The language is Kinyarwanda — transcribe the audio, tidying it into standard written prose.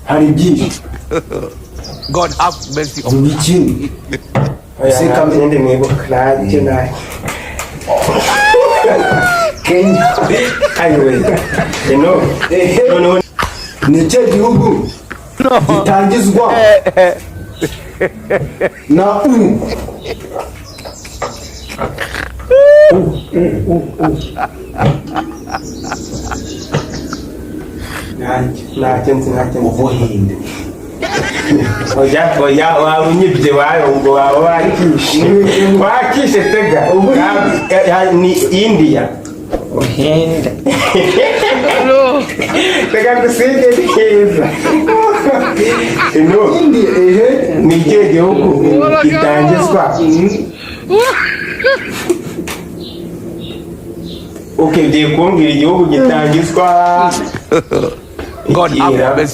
hari byinshi. God have mercy on Ubikini. Sika mende mwibuka naye. Kenya. Anyway. No. Ni cyo gihugu gitangizwa na Ubuhinde. Oya warunyibye wayo ngo wakishe tega ni India. Uhinde. Tega kusige neza. India ni cyo gihugu gitangizwa. Okay, ugiye kumbwira igihugu gitangizwa God have mercy